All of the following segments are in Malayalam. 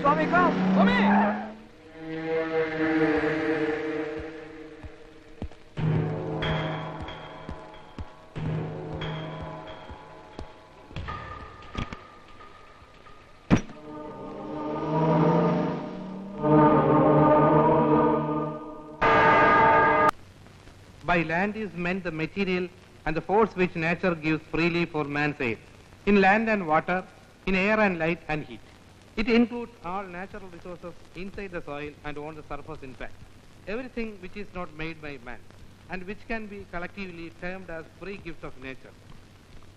Swami, come! Swami! By land is meant the material and the force which nature gives freely for man's aid, in land and water, in air and light and heat. It includes all natural resources inside the soil and on the surface in fact. Everything which is not made by man and which can be collectively termed as free gift of nature.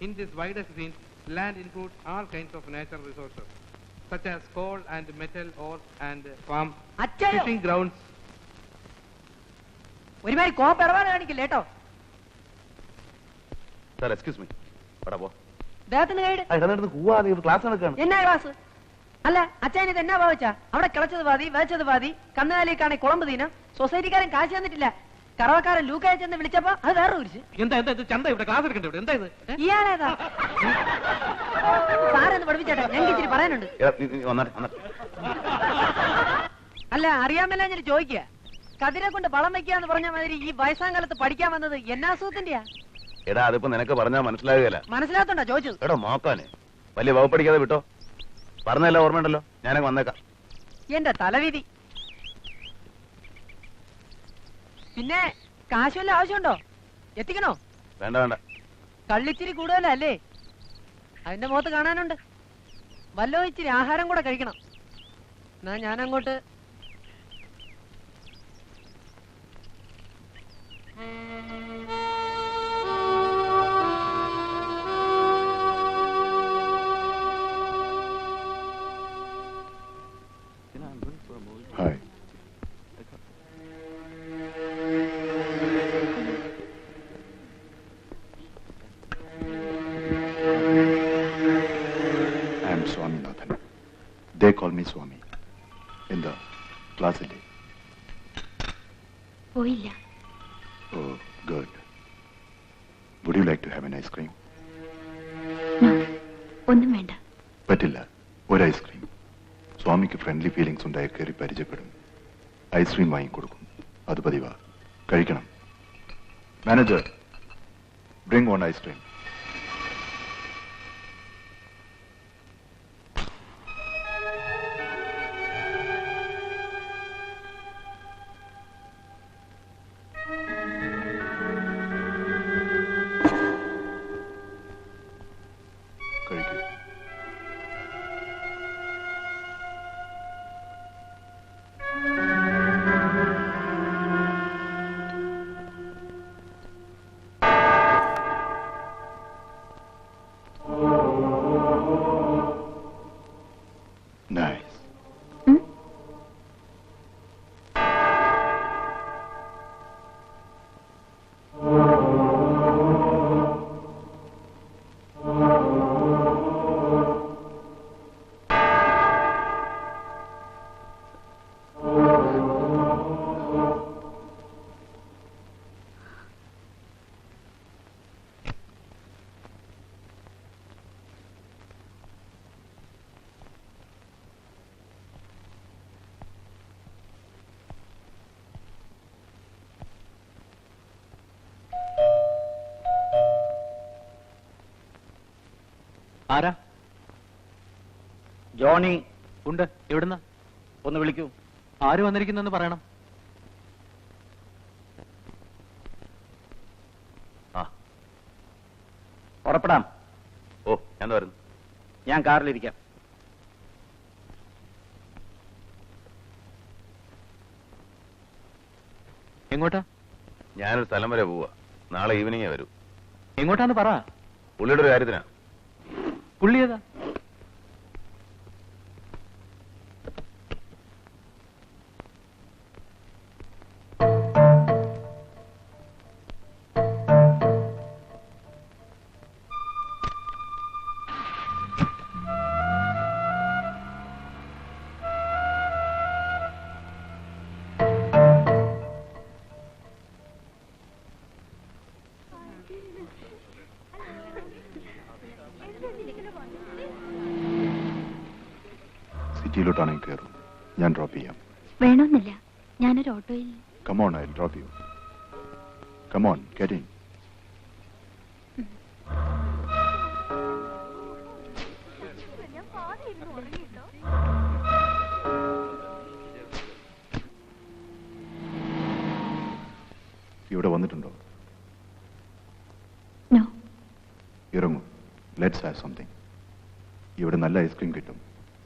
In this widest sense, land includes all kinds of natural resources, such as coal and metal, ore and farm, fishing grounds. ഒരുമാതിരി കോപ്പിടവാണ് കാണിക്കില്ല കേട്ടോ. എക്സ്ക്യൂസ് മീ എന്നാ ക്ലാസ് അല്ല അച്ഛൻ ഇത് എന്നാ ഭാവിച്ചാ അവിടെ കിളച്ചത് പാതി വേച്ചത് പാതി കന്നുകാലിക്കാണെ കുളമ്പ് തീന സൊസൈറ്റിക്കാരൻ കാശ് തന്നിട്ടില്ല കറവക്കാരൻ ലൂക്കായ ചെന്ന് വിളിച്ചപ്പോ അത് വേറെ കുറിച്ച് ഇയാളേതാ സാറെന്ന് പഠിപ്പിച്ചേട്ടാ ഞങ്ങൾക്ക് ഇച്ചിരി പറയാനുണ്ട്. അല്ല അറിയാമല്ല ഞാൻ ചോദിക്കുക കതിരെ കൊണ്ട് വളം വെക്കാന്ന് പറഞ്ഞ മാതിരി ഈ വയസ്സാങ്കാലത്ത് പഠിക്കാൻ വന്നത് എന്നാസൂത്തിന്റെയാ? എടാ അതിപ്പോ നിനക്ക് പറഞ്ഞാ മനസ്സിലാകുകയല്ല. മനസ്സിലാത്തോണ്ടാ ചോദിച്ചത്. എടോ നോക്കാന് വലിയ വകുപ്പടിക്കാതെ വിട്ടോ. പറഞ്ഞല്ല ഓർമ്മയുണ്ടല്ലോ, ഞാനങ്ങ് വന്നേക്കാം. എന്റെ തലവിധി. പിന്നെ കാശ് വല്ല ആവശ്യമുണ്ടോ? എത്തിക്കണോ? വേണ്ട വേണ്ട. കള്ളിച്ചിരി കൂടുതലല്ലേ? അതിന്റെ മുഖത്ത് കാണാനുണ്ട്. വല്ലോ ഇച്ചിരി ആഹാരം കൂടെ കഴിക്കണം. എന്നാ ഞാനങ്ങോട്ട്. Hi. I am Swaminathan. They call me Swami. In the class today. പോയില്ല. Oh, good. Would you like to have an ice cream? ഒന്നും വേണ്ട. പറ്റില്ല. ഒരു ഐസ്ക്രീം. സ്വാമിക്ക് ഫ്രണ്ട്ലി ഫീലിംഗ്സ് ഉണ്ടായി കയറി പരിചയപ്പെടും. ഐസ്ക്രീം വാങ്ങിക്കൊടുക്കും. അത് പതിവാ. കഴിക്കണം. Manager, bring one ice cream. കഴിക്കൂ. Nice. ആരാ? ജോണി ഉണ്ട്. എവിടുന്ന? ഒന്ന് വിളിക്കൂ. ആര് വന്നിരിക്കുന്നെന്ന് പറയണം. പുറപ്പെടാം. ഓ ഞാൻ വരുന്നു. ഞാൻ കാറിലിരിക്കാം. എങ്ങോട്ടാ? ഞാനൊരു സ്ഥലം വരെ പോവാ. നാളെ ഈവനിങ്ങേ വരൂ. എങ്ങോട്ടാന്ന് പറ. പുള്ളിയുടെ ഒരു കാര്യത്തിനാ. പുള്ളി ഏതാ? സിറ്റിയിലോട്ടാണെങ്കിൽ കയറും. ഞാൻ ഡ്രോപ്പ് ചെയ്യാം. വേണമെന്നില്ല, ഞാനൊരു ഓട്ടോയിൽ. Come on, I drop you. Come on, get in. ഇവിടെ വന്നിട്ടുണ്ടോ? ഇറങ്ങൂ. Let's have something. ഇവിടെ നല്ല ഐസ്ക്രീം കിട്ടും.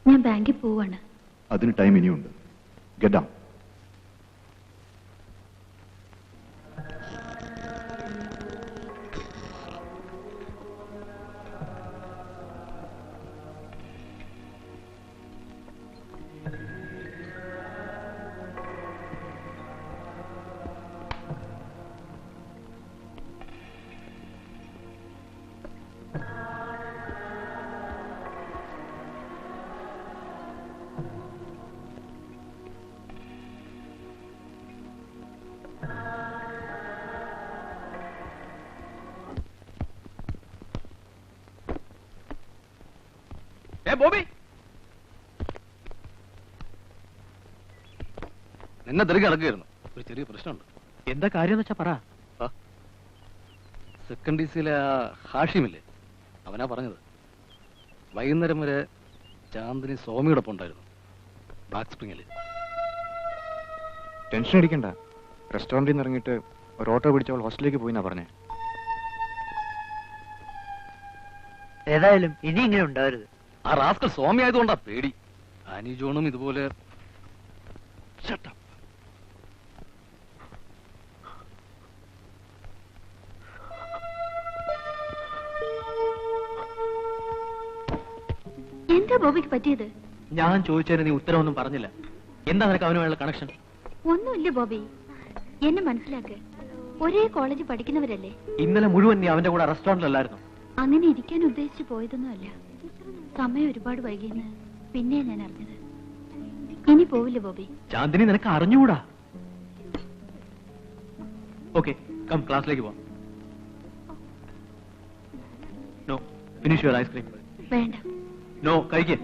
ഞാൻ ബാങ്കിൽ പോവാണ്. അതിന് ടൈം ഇനിയുണ്ട്. Get down. ബോബി, നിന്നെ തിരികെ ഇറക്കുകയായിരുന്നു. ഒരു ചെറിയ പ്രശ്നമുണ്ട്. എന്താ കാര്യം വെച്ചാ പറ. സെക്കൻഡ് ഡിസിയിലെ ഹാഷിമില്ലേ, അവനാ പറഞ്ഞത്. വൈകുന്നേരം വരെ ചാന്ദിനി സ്വാമിയോടൊപ്പം ഉണ്ടായിരുന്നു ബാക്ക് സ്പ്രിങ്ങിൽ. ടെൻഷൻ അടിക്കണ്ട. റെസ്റ്റോറന്റിൽ നിന്ന് ഇറങ്ങിയിട്ട് ഒരു ഓട്ടോ പിടിച്ചവൾ ഹോസ്റ്റലിലേക്ക് പോയിന്നാ പറഞ്ഞേ. ഏതായാലും ഇനി ഇങ്ങനെ ഉണ്ടാവരുത്. ആ റാസ്കൽ സ്വാമി ആയതുകൊണ്ടാ പേടി. ആനി ജോണും ഇതുപോലെ. എന്താ ബോബിക്ക് പറ്റിയത്? ഞാൻ ചോദിച്ചതിന് നീ ഉത്തരവൊന്നും പറഞ്ഞില്ല. എന്താ നിനക്ക് അവനുമായുള്ള കണക്ഷൻ? ഒന്നുമില്ല ബോബി, എന്നെ മനസ്സിലാക്ക്. ഒരേ കോളേജ് പഠിക്കുന്നവരല്ലേ? ഇന്നലെ മുഴുവൻ നീ അവന്റെ കൂടെ റെസ്റ്റോറന്റിലല്ലായിരുന്നു. അങ്ങനെ ഇരിക്കാൻ ഉദ്ദേശിച്ച് പോയതൊന്നുമല്ല. സമയം ഒരുപാട് വൈകിയെന്ന് പിന്നെ ഞാൻ അറിഞ്ഞത്. ഇനി പോവില്ല ബോബി. ചാന്ദിനി, നിനക്ക് അറിഞ്ഞുകൂടാ. ഓക്കെ, കം, ക്ലാസ്സിലേക്ക് പോവാം. No, finish your ice cream. വേണ്ട. നോ, കഴിക്കേ.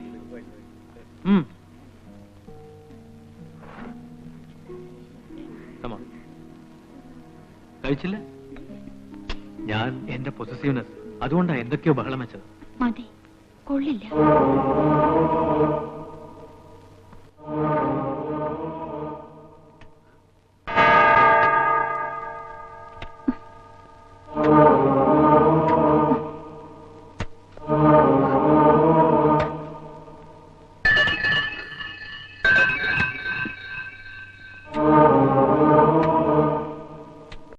കഴിച്ചില്ല. ഞാൻ എന്റെ പൊസസീവ്നെസ് അതുകൊണ്ടാണ് എന്തൊക്കെയോ ബഹളം വെച്ചത്. മതി, കൊള്ളില്ല.